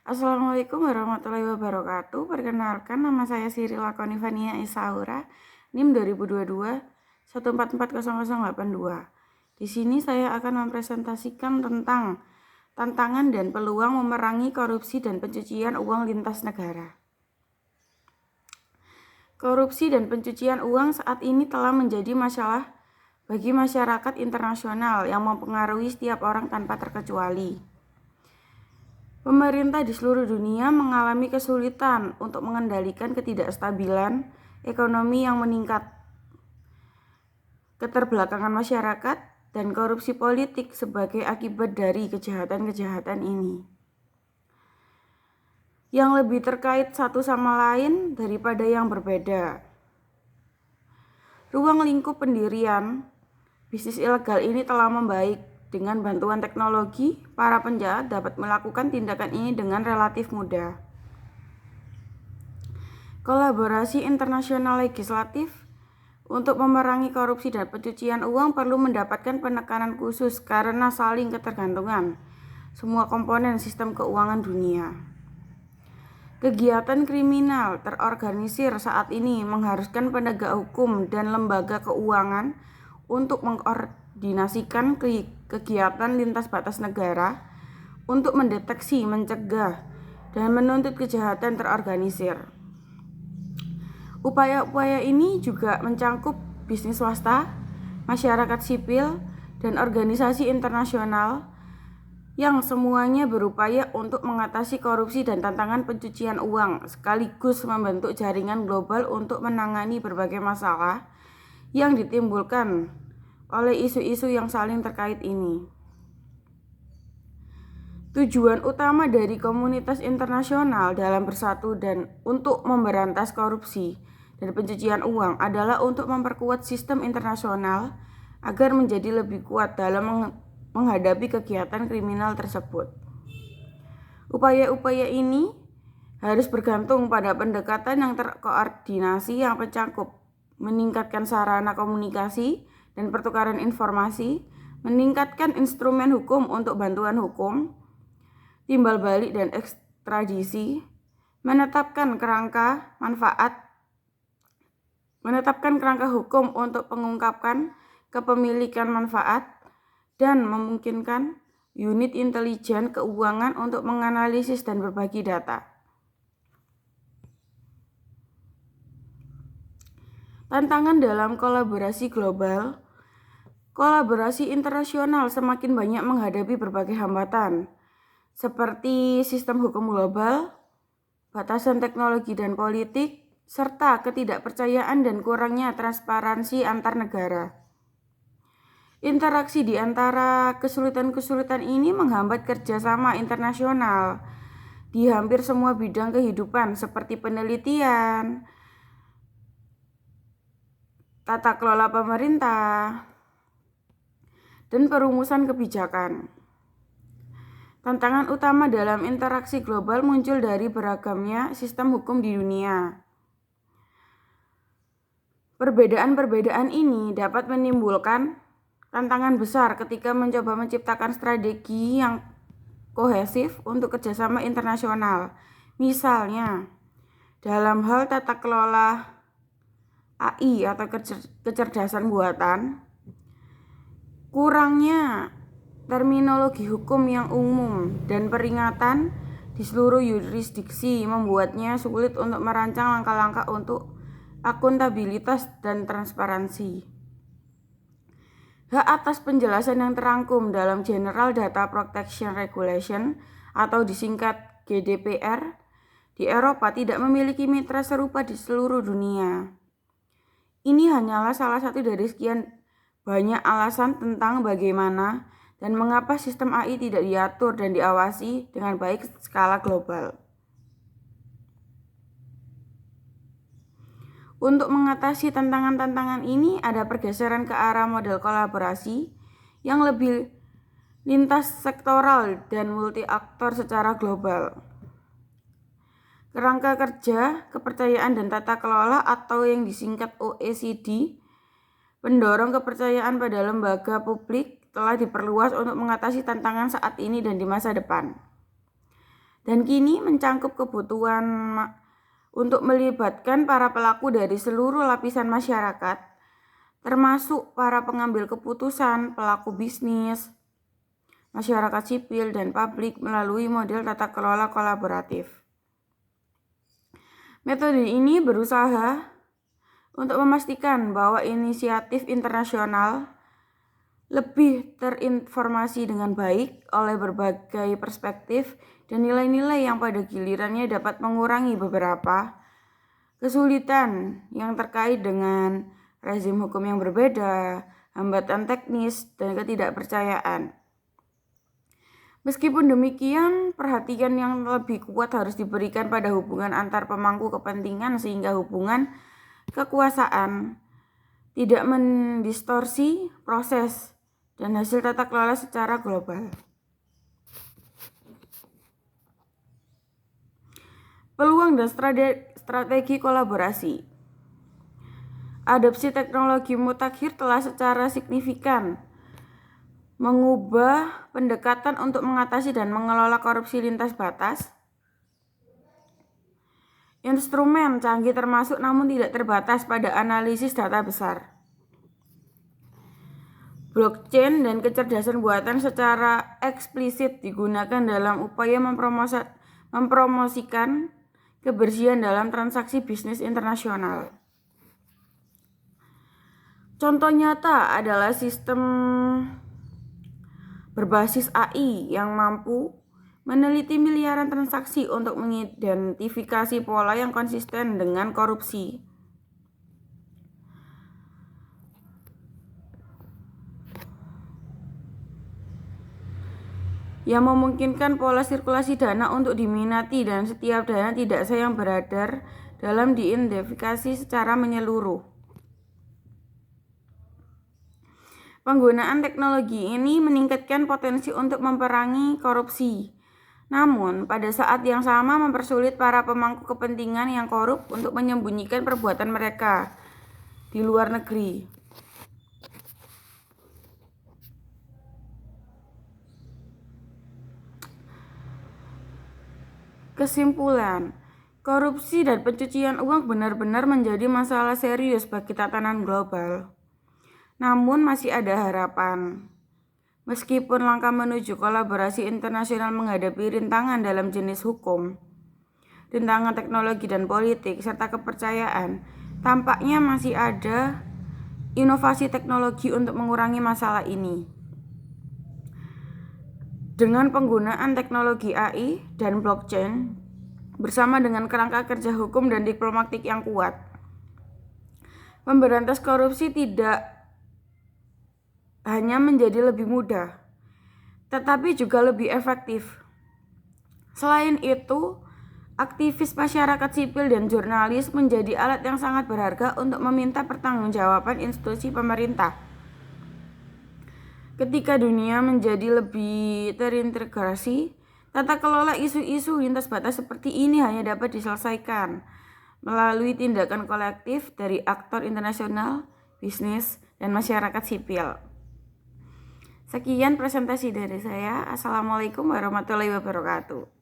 Assalamualaikum warahmatullahi wabarakatuh. Perkenalkan, nama saya Sirila Konivania Isaura, NIM 2022 1440082. Di sini saya akan mempresentasikan tentang tantangan dan peluang memerangi korupsi dan pencucian uang lintas negara. Korupsi dan pencucian uang saat ini telah menjadi masalah bagi masyarakat internasional yang mempengaruhi setiap orang tanpa terkecuali. Pemerintah di seluruh dunia mengalami kesulitan untuk mengendalikan ketidakstabilan ekonomi yang meningkat, keterbelakangan masyarakat, dan korupsi politik sebagai akibat dari kejahatan-kejahatan ini, yang lebih terkait satu sama lain daripada yang berbeda. Ruang lingkup pendirian bisnis ilegal ini telah membaik. Dengan bantuan teknologi, para penjahat dapat melakukan tindakan ini dengan relatif mudah. Kolaborasi internasional legislatif untuk memerangi korupsi dan pencucian uang perlu mendapatkan penekanan khusus karena saling ketergantungan semua komponen sistem keuangan dunia. Kegiatan kriminal terorganisir saat ini mengharuskan penegak hukum dan lembaga keuangan untuk mengkoordinasikan kegiatan lintas batas negara untuk mendeteksi, mencegah, dan menuntut kejahatan terorganisir. Upaya-upaya ini juga mencangkup bisnis swasta, masyarakat sipil, dan organisasi internasional yang semuanya berupaya untuk mengatasi korupsi dan tantangan pencucian uang, sekaligus membentuk jaringan global untuk menangani berbagai masalah yang ditimbulkan oleh isu-isu yang saling terkait ini. Tujuan utama dari komunitas internasional dalam bersatu dan untuk memberantas korupsi dan pencucian uang adalah untuk memperkuat sistem internasional agar menjadi lebih kuat dalam menghadapi kegiatan kriminal tersebut. Upaya-upaya ini harus bergantung pada pendekatan yang terkoordinasi yang mencangkup meningkatkan sarana komunikasi dan pertukaran informasi, meningkatkan instrumen hukum untuk bantuan hukum, timbal balik dan ekstradisi, menetapkan kerangka hukum untuk pengungkapan kepemilikan manfaat, dan memungkinkan unit intelijen keuangan untuk menganalisis dan berbagi data. Tantangan dalam kolaborasi global. Kolaborasi internasional semakin banyak menghadapi berbagai hambatan, seperti sistem hukum global, batasan teknologi dan politik, serta ketidakpercayaan dan kurangnya transparansi antar negara. Interaksi di antara kesulitan-kesulitan ini menghambat kerjasama internasional di hampir semua bidang kehidupan seperti penelitian, tata kelola pemerintah, dan perumusan kebijakan. Tantangan utama dalam interaksi global muncul dari beragamnya sistem hukum di dunia. Perbedaan-perbedaan ini dapat menimbulkan tantangan besar ketika mencoba menciptakan strategi yang kohesif untuk kerjasama internasional. Misalnya, dalam hal tata kelola AI atau kecerdasan buatan, kurangnya terminologi hukum yang umum dan peringatan di seluruh yurisdiksi membuatnya sulit untuk merancang langkah-langkah untuk akuntabilitas dan transparansi. Hak atas penjelasan yang terangkum dalam General Data Protection Regulation atau disingkat GDPR di Eropa tidak memiliki mitra serupa di seluruh dunia. Ini hanyalah salah satu dari sekian banyak alasan tentang bagaimana dan mengapa sistem AI tidak diatur dan diawasi dengan baik skala global. Untuk mengatasi tantangan-tantangan ini, ada pergeseran ke arah model kolaborasi yang lebih lintas sektoral dan multi-aktor secara global. Kerangka kerja, kepercayaan dan tata kelola atau yang disingkat OECD, pendorong kepercayaan pada lembaga publik telah diperluas untuk mengatasi tantangan saat ini dan di masa depan. dan kini mencangkup kebutuhan untuk melibatkan para pelaku dari seluruh lapisan masyarakat, termasuk para pengambil keputusan, pelaku bisnis, masyarakat sipil, dan publik melalui model tata kelola kolaboratif. Metode ini berusaha untuk memastikan bahwa inisiatif internasional lebih terinformasi dengan baik oleh berbagai perspektif dan nilai-nilai yang pada gilirannya dapat mengurangi beberapa kesulitan yang terkait dengan rezim hukum yang berbeda, hambatan teknis, dan ketidakpercayaan. Meskipun demikian, perhatian yang lebih kuat harus diberikan pada hubungan antar pemangku kepentingan sehingga hubungan kekuasaan tidak mendistorsi proses dan hasil tata kelola secara global. Peluang dan strategi kolaborasi. Adopsi teknologi mutakhir telah secara signifikan mengubah pendekatan untuk mengatasi dan mengelola korupsi lintas batas. Instrumen canggih termasuk namun tidak terbatas pada analisis data besar. Blockchain dan kecerdasan buatan secara eksplisit digunakan dalam upaya mempromosikan kebersihan dalam transaksi bisnis internasional. Contoh nyata adalah sistem berbasis AI yang mampu meneliti miliaran transaksi untuk mengidentifikasi pola yang konsisten dengan korupsi. Yang memungkinkan pola sirkulasi dana untuk diminati dan setiap dana tidak sah yang beredar dalam diidentifikasi secara menyeluruh. Penggunaan teknologi ini meningkatkan potensi untuk memerangi korupsi. Namun, pada saat yang sama mempersulit para pemangku kepentingan yang korup untuk menyembunyikan perbuatan mereka di luar negeri. Kesimpulan, korupsi dan pencucian uang benar-benar menjadi masalah serius bagi tatanan global. Namun masih ada harapan. Meskipun langkah menuju kolaborasi internasional menghadapi rintangan dalam jenis hukum, rintangan teknologi dan politik, serta kepercayaan, tampaknya masih ada inovasi teknologi untuk mengurangi masalah ini. Dengan penggunaan teknologi AI dan blockchain bersama dengan kerangka kerja hukum dan diplomatik yang kuat, memberantas korupsi tidak hanya menjadi lebih mudah, tetapi juga lebih efektif. Selain itu, aktivis masyarakat sipil dan jurnalis menjadi alat yang sangat berharga untuk meminta pertanggungjawaban institusi pemerintah. Ketika dunia menjadi lebih terintegrasi, tata kelola isu-isu lintas batas seperti ini hanya dapat diselesaikan melalui tindakan kolektif dari aktor internasional, bisnis, dan masyarakat sipil. Sekian presentasi dari saya. Assalamualaikum warahmatullahi wabarakatuh.